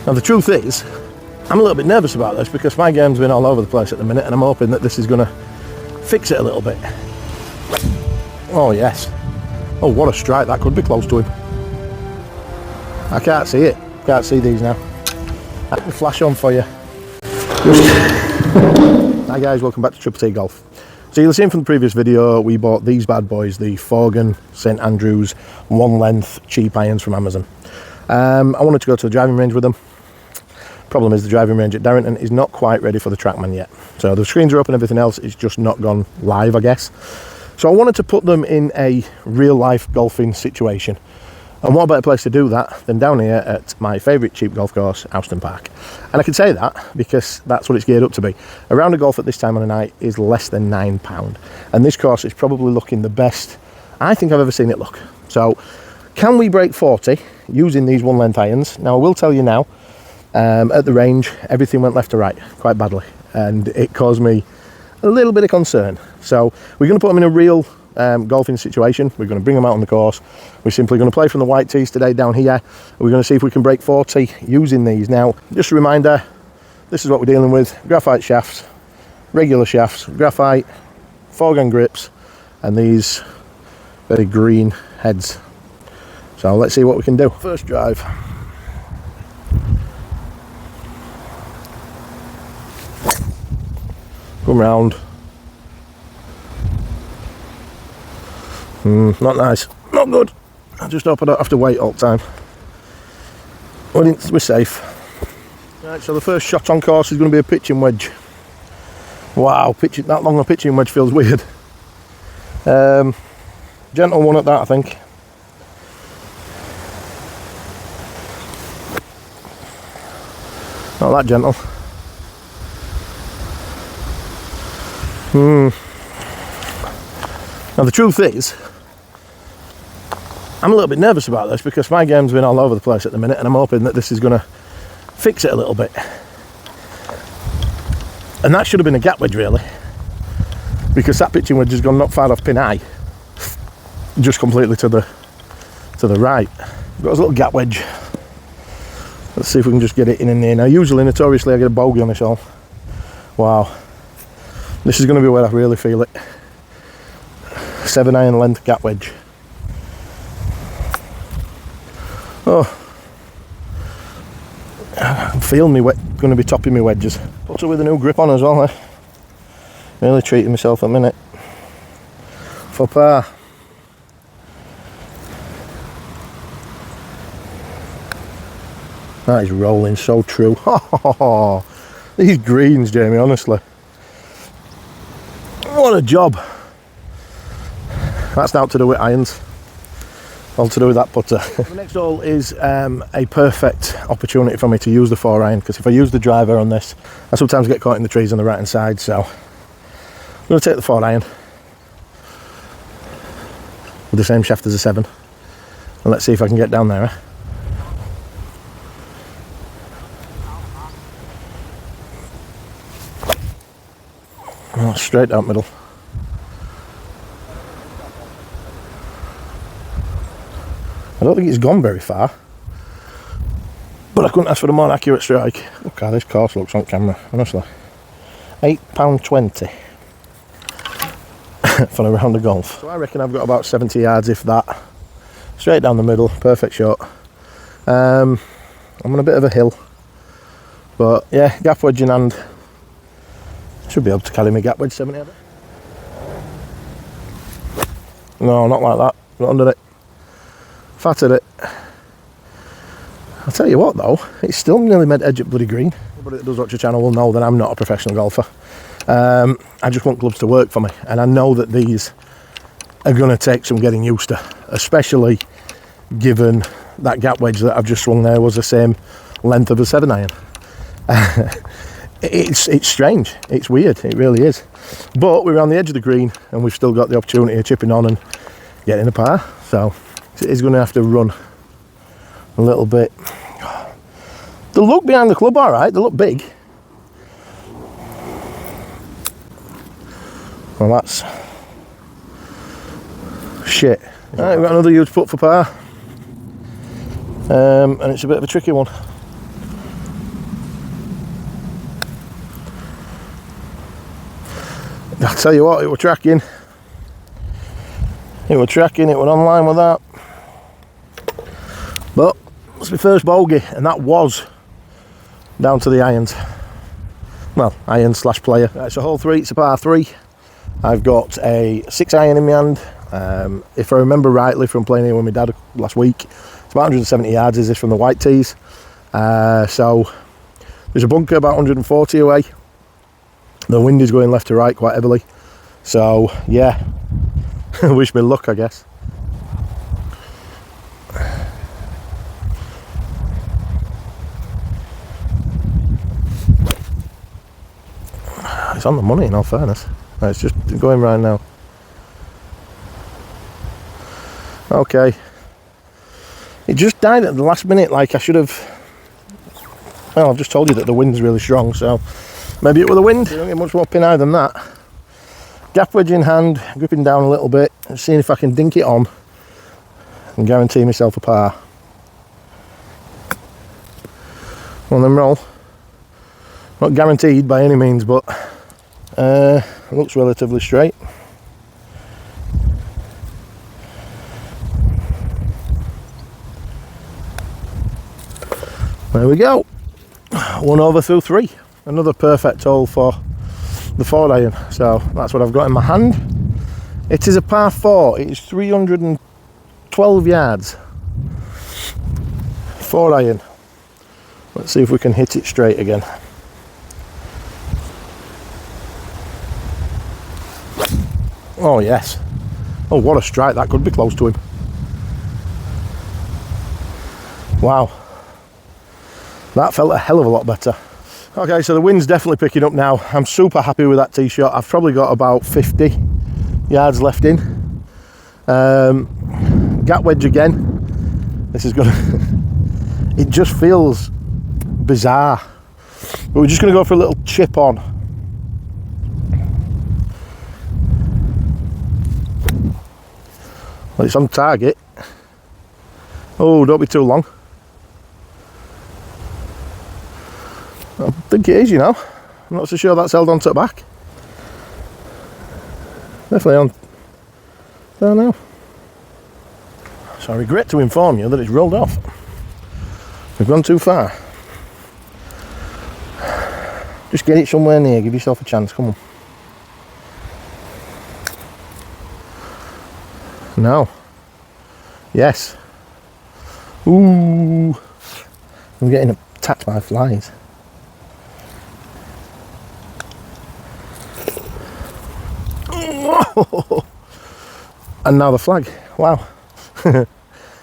Now the truth is, I'm a little bit nervous about this because my game's been all over the place at the minute, and I'm hoping that this is going to fix it a little bit. Oh yes. Oh, what a strike. That could be close to him. I can't see it. Can't see these now. I can flash on for you. Hi guys, welcome back to Triple T Golf. So you'll have seen from the previous video, we bought these bad boys, the Forgan St Andrews 1 length cheap irons from Amazon. I wanted to go to the driving range with them. Problem is the driving range at Darrington is not quite ready for the TrackMan yet. So the screens are up and everything else, it's just not gone live, I guess. So I wanted to put them in a real life golfing situation. And what better place to do that than down here at my favourite cheap golf course, Houston Park. And I can say that because that's what it's geared up to be. A round of golf at this time of the night is less than £9. And this course is probably looking the best I think I've ever seen it look. So can we break 40 using these 1 length irons? Now I will tell you now, at the range, everything went left to right quite badly. And it caused me a little bit of concern. So we're going to put them in a real golfing situation. We're going to bring them out on the course. We're simply going to play from the white tees today down here. We're going to see if we can break 40 using these. Now, just a reminder, this is what we're dealing with. Graphite shafts, regular shafts, graphite, Forgan grips, and these very green heads. So let's see what we can do. First drive. Come round. Not nice, not good. I just hope I don't have to wait all the time. We're safe. Right, so the first shot on course is going to be a pitching wedge. Wow, pitching that long a pitching wedge feels weird. Gentle one at that, I think. Not that gentle. Now the truth is, I'm a little bit nervous about this because my game's been all over the place at the minute, and I'm hoping that this is going to fix it a little bit. And that should have been a gap wedge really, because that pitching wedge has gone not far off pin high, just completely to the right. Got a little gap wedge. Let's see if we can just get it in there. Now usually, notoriously, I get a bogey on this hole. Wow. This is going to be where I really feel it. 7 iron length gap wedge. Oh, I can feel me going to be topping my wedges. Putter with a new grip on as well. Really treating myself a minute. For par. That is rolling so true. Oh, these greens, Jamie, honestly. What a job. That's now to do with irons. All to do with that putter. The next hole is a perfect opportunity for me to use the 4 iron, because if I use the driver on this, I sometimes get caught in the trees on the right hand side. So I'm going to take the 4 iron with the same shaft as a 7, and let's see if I can get down there. Oh, straight down middle. I don't think it's gone very far, but I couldn't ask for a more accurate strike. Look how this course looks on camera, honestly. £8.20 for a round of golf. So I reckon I've got about 70 yards, if that. Straight down the middle, perfect shot. I'm on a bit of a hill, but yeah, gap wedge in hand. Should be able to carry my gap wedge 70 yards. No, not like that. Not under it. Fatted it. I'll tell you what though, it's still nearly mid edge at bloody green. Anybody that does watch the channel will know that I'm not a professional golfer. I just want clubs to work for me, and I know that these are going to take some getting used to, especially given that gap wedge that I've just swung there was the same length of a 7 iron. It's strange, it's weird, it really is. But we're on the edge of the green and we've still got the opportunity of chipping on and getting a par. So it is going to have to run a little bit. They look behind the club all right, they look big. Well, that's shit. Right, we've got another huge putt for par. And it's a bit of a tricky one. I'll tell you what, it was tracking. It was tracking, it was online with that. But it's my first bogey, and that was down to the irons. Well, iron slash player. Right, so hole 3, it's a par 3. I've got a 6 iron in my hand. If I remember rightly from playing here with my dad last week, it's about 170 yards is this from the white tees. So there's a bunker about 140 away. The wind is going left to right quite heavily. So yeah, wish me luck, I guess. It's on the money in all fairness. It's just going right now. Okay. It just died at the last minute, like I should have. Well, I've just told you that the wind's really strong, so maybe it was the wind. You don't get much more pin eye than that. Gap wedge in hand, gripping down a little bit, and seeing if I can dink it on and guarantee myself a par. Well, then roll. Not guaranteed by any means, but it looks relatively straight. There we go. 1 over through 3. Another perfect hole for the 4 iron. So that's what I've got in my hand. It is a par 4. It is 312 yards. 4 iron. Let's see if we can hit it straight again. Oh yes. Oh, what a strike. That could be close to him. Wow. That felt a hell of a lot better. Okay, so the wind's definitely picking up now. I'm super happy with that tee shot. I've probably got about 50 yards left in. Gap wedge again. This is gonna it just feels bizarre. But we're just gonna go for a little chip on. Well, it's on target. Oh, don't be too long. I think it is, you know. I'm not so sure that's held on to the back. Definitely on. I don't know. So I regret to inform you that it's rolled off. We've gone too far. Just get it somewhere near, give yourself a chance, come on. No. Yes. Ooh. I'm getting attacked by flies. And now the flag. Wow.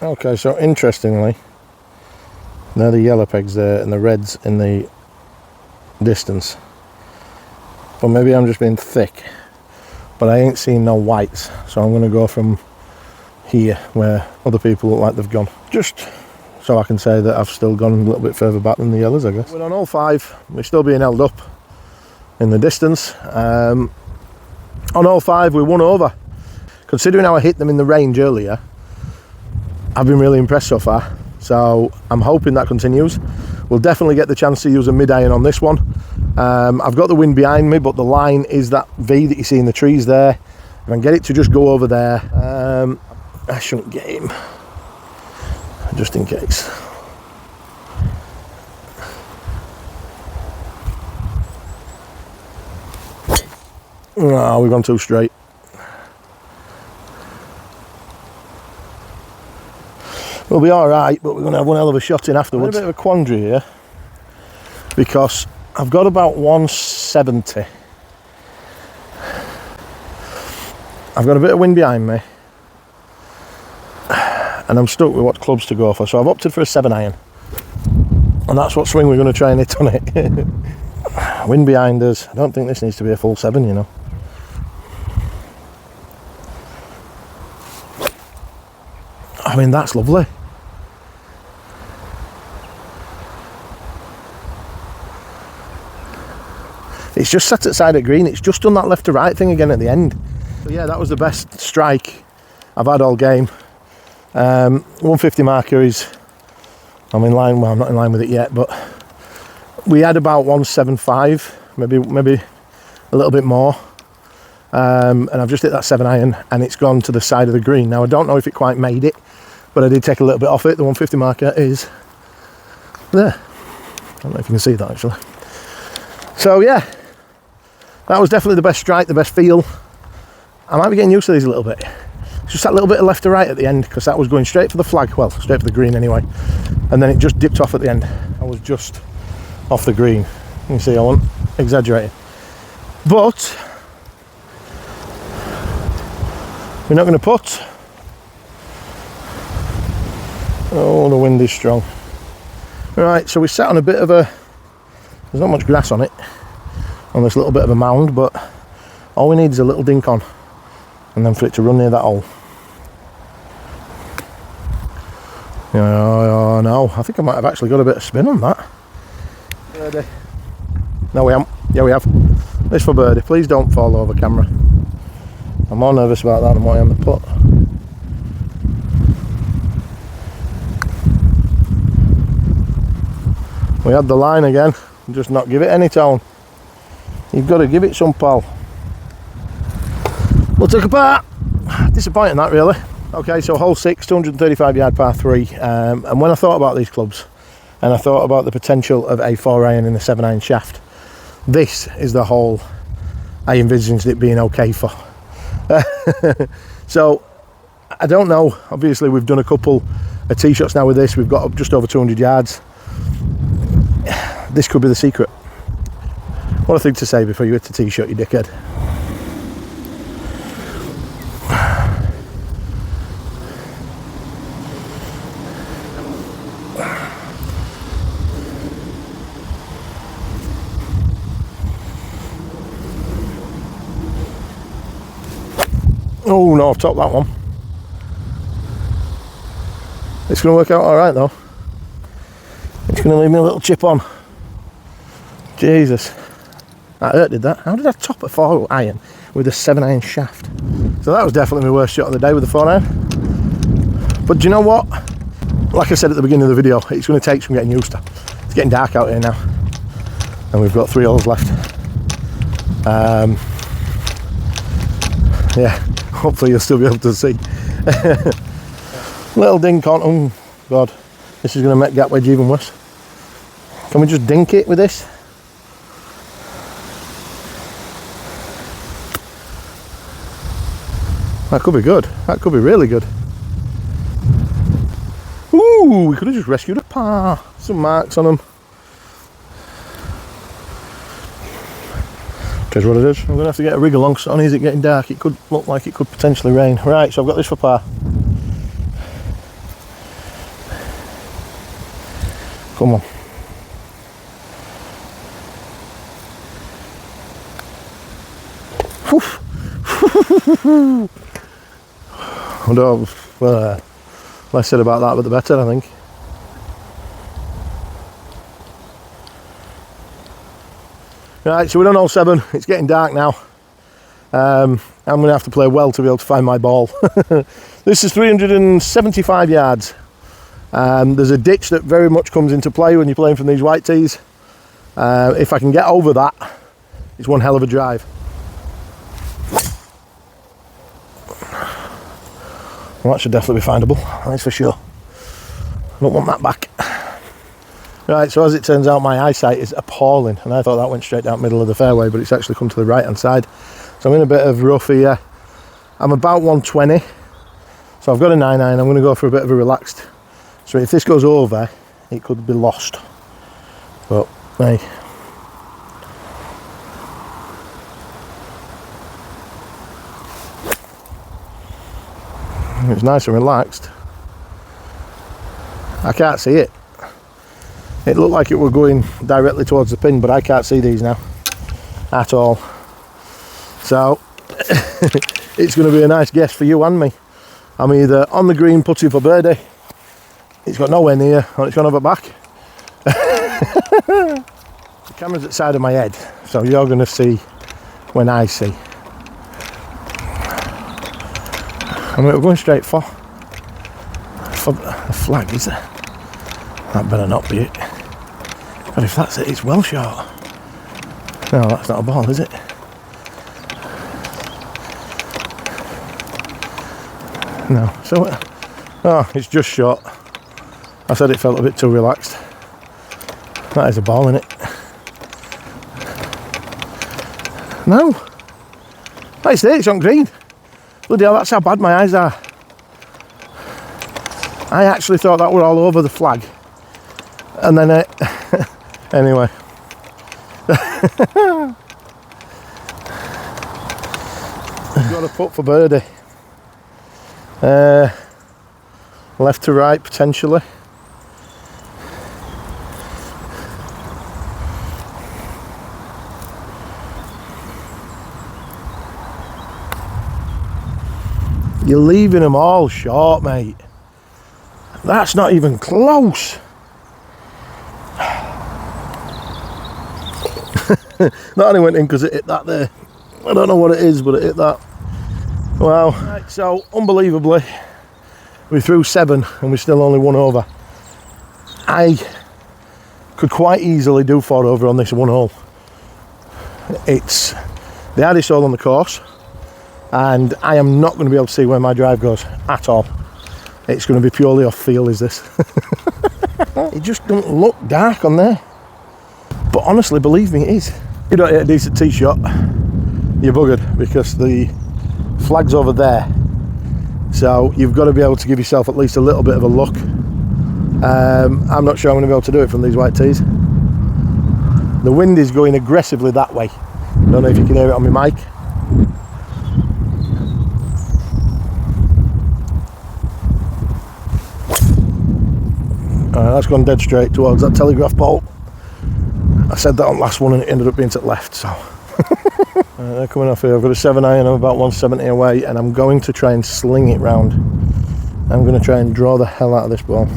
Okay, so interestingly, there are the yellow pegs there and the reds in the distance. But maybe I'm just being thick, but I ain't seen no whites, so I'm going to go from here where other people look like they've gone, just so I can say that I've still gone a little bit further back than the yellows, I guess. We're on hole 5. We're still being held up in the distance. On hole 5 we won over. Considering how I hit them in the range earlier, I've been really impressed so far, so I'm hoping that continues. We'll definitely get the chance to use a mid-iron on this one. I've got the wind behind me, but the line is that V that you see in the trees there. If I can get it to just go over there, I shouldn't get him, just in case. Oh, we've gone too straight. We'll be alright, but we're going to have one hell of a shot in afterwards. I'm in a bit of a quandary here, because I've got about 170. I've got a bit of wind behind me, and I'm stuck with what clubs to go for, so I've opted for a 7 iron. And that's what swing we're going to try and hit on it. Wind behind us. I don't think this needs to be a full 7, you know. I mean, that's lovely. It's just sat at side of green. It's just done that left to right thing again at the end. So yeah, that was the best strike I've had all game. 150 marker is, I'm in line, well I'm not in line with it yet, but we had about 175, maybe a little bit more. and I've just hit that 7-iron and it's gone to the side of the green. Now I don't know if it quite made it, but I did take a little bit off it. The 150 marker is there. I don't know if you can see that actually. So yeah, that was definitely the best strike, the best feel. I might be getting used to these a little bit. It's just that little bit of left to right at the end, because that was going straight for the flag, well, straight for the green anyway, and then it just dipped off at the end. I was just off the green. You see, I wasn't exaggerating. But we're not going to putt. Oh, the wind is strong. Right, so we sat on a bit of a, there's not much grass on it, on this little bit of a mound, but all we need is a little dink on, and then for it to run near that hole. Oh no, I think I might have actually got a bit of spin on that. Birdie. No, we haven't. Yeah, we have. This for birdie. Please don't fall over camera. I'm more nervous about that than what I am the putt. We had the line again. Just not give it any tone. You've got to give it some, pal. We'll take a part. Disappointing that, really. Okay, so hole 6, 235 yard par 3, and when I thought about these clubs and I thought about the potential of a 4-iron in the 7-iron shaft, this is the hole I envisaged it being okay for. So I don't know, obviously we've done a couple of tee shots now with this. We've got just over 200 yards. This could be the secret. What a thing to say before you hit a tee shot, you dickhead. Oh no, I've topped that one. It's going to work out alright though. It's going to leave me a little chip on. Jesus. That hurt, did that? How did I top a 4-iron with a 7-iron shaft? So that was definitely my worst shot of the day with the 4-iron. But do you know what? Like I said at the beginning of the video, it's going to take some getting used to. It's getting dark out here now. And we've got 3 holes left. Yeah, hopefully you'll still be able to see. Little dink on. Oh god, this is going to make gap wedge even worse. Can we just dink it with this? That could be good. That could be really good. Ooh, we could have just rescued a par. Some marks on them. That's what it is. I'm going to have to get a rig along, so only is it getting dark. It could look like it could potentially rain. Right, so I've got this for par. Come on. Less said about that, but the better, I think. Right, so we're on hole 7. It's getting dark now. I'm going to have to play well to be able to find my ball. This is 375 yards. There's a ditch that very much comes into play when you're playing from these white tees. If I can get over that, it's one hell of a drive. Well, that should definitely be findable, that's for sure. I don't want that back. Right, so as it turns out, my eyesight is appalling, and I thought that went straight down the middle of the fairway, but it's actually come to the right hand side. So I'm in a bit of rough here. I'm about 120, so I've got a 9-iron. I'm going to go for a bit of a relaxed. So if this goes over, it could be lost. But hey. It's nice and relaxed. I can't see it. It looked like it were going directly towards the pin, but I can't see these now at all. So it's going to be a nice guess for you and me. I'm either on the green putting for birdie, it's got nowhere near, or it's gone over back. The camera's at the side of my head, so you're going to see when I see. I mean, we're going straight for the flag, is it? That better not be it. But if that's it, it's well short. No, that's not a ball, is it? No, so, oh, it's just short. I said it felt a bit too relaxed. That is a ball, isn't it? No. Like I say, it's on green. Bloody hell, that's how bad my eyes are. I actually thought that were all over the flag. And then anyway. Got a putt for birdie. Left to right potentially. You're leaving them all short, mate. That's not even close. That only went in because it hit that there. I don't know what it is, but it hit that. Wow. Right, so, unbelievably, we threw 7 and we still only 1 over. I could quite easily do 4 over on this 1 hole. It's the hardest hole on the course, and I am not going to be able to see where my drive goes at all. It's going to be purely off feel, is this? It just doesn't look dark on there. But honestly, believe me, it is. You don't hit a decent tee shot, you're buggered, because the flag's over there. So you've got to be able to give yourself at least a little bit of a look. I'm not sure I'm going to be able to do it from these white tees. The wind is going aggressively that way. I don't know if you can hear it on my mic. That's gone dead straight towards that telegraph pole. I said that on last one and it ended up being to the left, so. They're coming off here. I've got a 7 iron, I'm about 170 away, and I'm going to try and sling it round. I'm going to try and draw the hell out of this ball.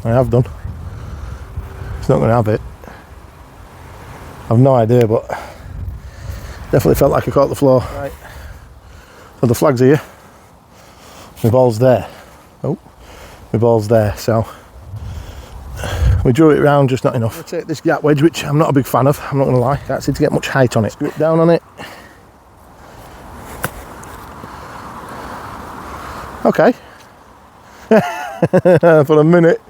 I have done. It's not going to have it. I've no idea, but definitely felt like I caught the floor. Right. So the flag's here. My ball's there. Oh, my ball's there. So we drew it round, just not enough. I'll take this gap wedge, which I'm not a big fan of. I'm not going to lie. Can't seem to get much height on it. Grip down on it. Okay. For a minute,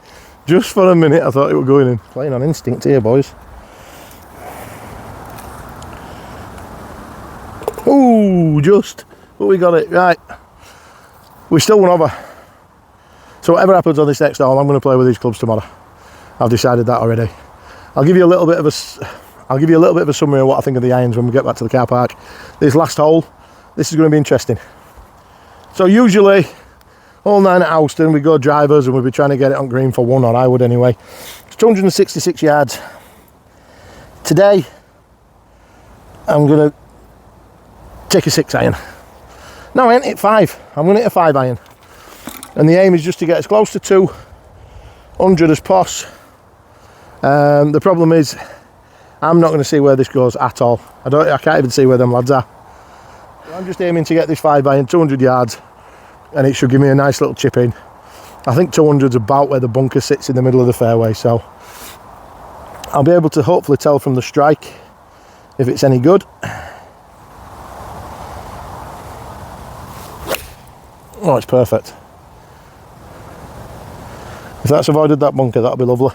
just for a minute, I thought it was going in. Playing on instinct here, boys. Ooh, just. But we got it right. We still won over. So whatever happens on this next hole, I'm going to play with these clubs tomorrow. I've decided that already. I'll give you a little bit of a summary of what I think of the irons when we get back to the car park. This last hole, this is going to be interesting. So usually, hole 9 at Houston, we go drivers and we'll be trying to get it on green for 1, or I would anyway. It's 266 yards. Today, I'm going to take a 6 iron. No, I ain't hit 5. I'm going to hit a 5 iron. And the aim is just to get as close to 200 as poss. The problem is, I'm not going to see where this goes at all. I can't even see where them lads are. So I'm just aiming to get this 5 iron, 200 yards, and it should give me a nice little chip in. I think 200's about where the bunker sits in the middle of the fairway, so I'll be able to hopefully tell from the strike if it's any good. Oh, it's perfect. If that's avoided that bunker, that'll be lovely.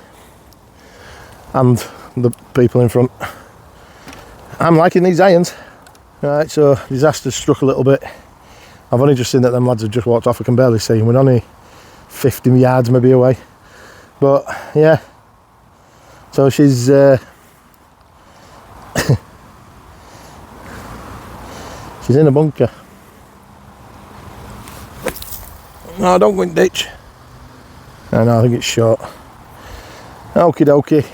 And the people in front. I'm liking these irons. Right, so disaster's struck a little bit. I've only just seen that them lads have just walked off. I can barely see. We're only 50 yards maybe away. But yeah. So she's she's in a bunker. No, don't go in ditch. No, I think it's short. Okie dokie.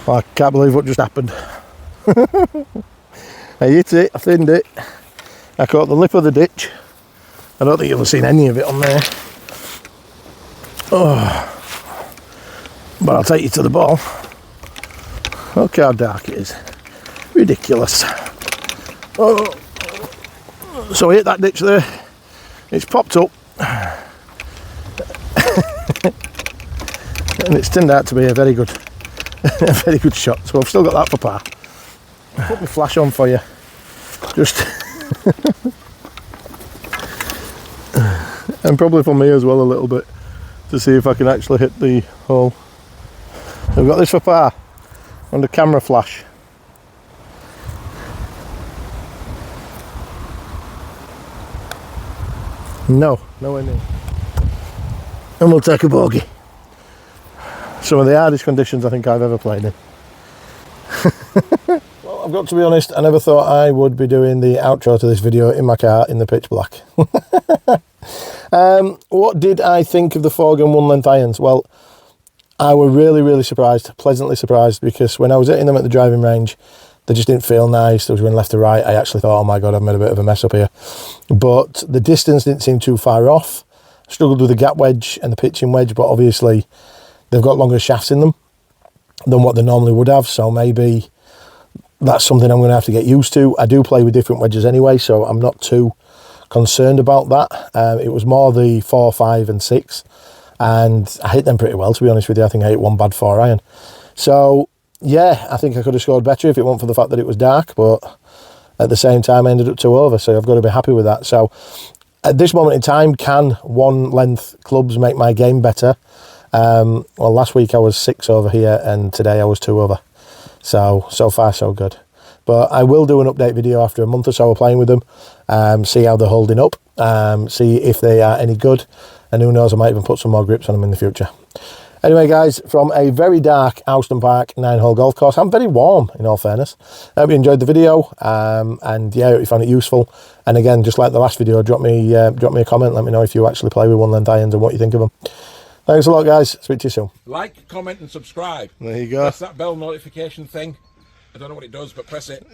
I can't believe what just happened. I hit it, I thinned it. I caught the lip of the ditch. I don't think you'll have seen any of it on there. Oh. But I'll take you to the ball. Look how dark it is. Ridiculous. Oh. So I hit that ditch there. It's popped up. and it's turned out to be a very good a very good shot, so I've still got that for par. I'll put my flash on for you, just and probably for me as well a little bit, to see if I can actually hit the hole. I've got this for par under camera flash. No, nowhere near. And we'll take a bogey. Some of the hardest conditions I think I've ever played in. Well, I've got to be honest, I never thought I would be doing the outro to this video in my car in the pitch black. What did I think of the Forgan 1-length irons? Well, I was really surprised, pleasantly surprised, because when I was hitting them at the driving range, they just didn't feel nice. They was going left to right. I actually thought, oh my God, I've made a bit of a mess up here. But the distance didn't seem too far off. Struggled with the gap wedge and the pitching wedge, but obviously they've got longer shafts in them than what they normally would have, so maybe that's something I'm going to have to get used to. I do play with different wedges anyway, so I'm not too concerned about that. It was more the 4, 5 and 6, and I hit them pretty well, to be honest with you. I think I hit one bad 4 iron. So yeah, I think I could have scored better if it weren't for the fact that it was dark, but at the same time I ended up 2 over, so I've got to be happy with that. So at this moment in time, can 1-length clubs make my game better? Well, last week I was 6 over here, and today I was 2 over. So far so good. But I will do an update video after a month or so of playing with them, see how they're holding up, see if they are any good, and who knows, I might even put some more grips on them in the future. Anyway guys, from a very dark Houston Park 9-hole golf course, I'm very warm in all fairness. I hope you enjoyed the video, and yeah, if you found it useful. And again, just like the last video, drop me a comment, let me know if you actually play with 1-length irons and what you think of them. Thanks a lot guys, speak to you soon. Like, comment and subscribe. There you go. Press that bell notification thing. I don't know what it does, but press it.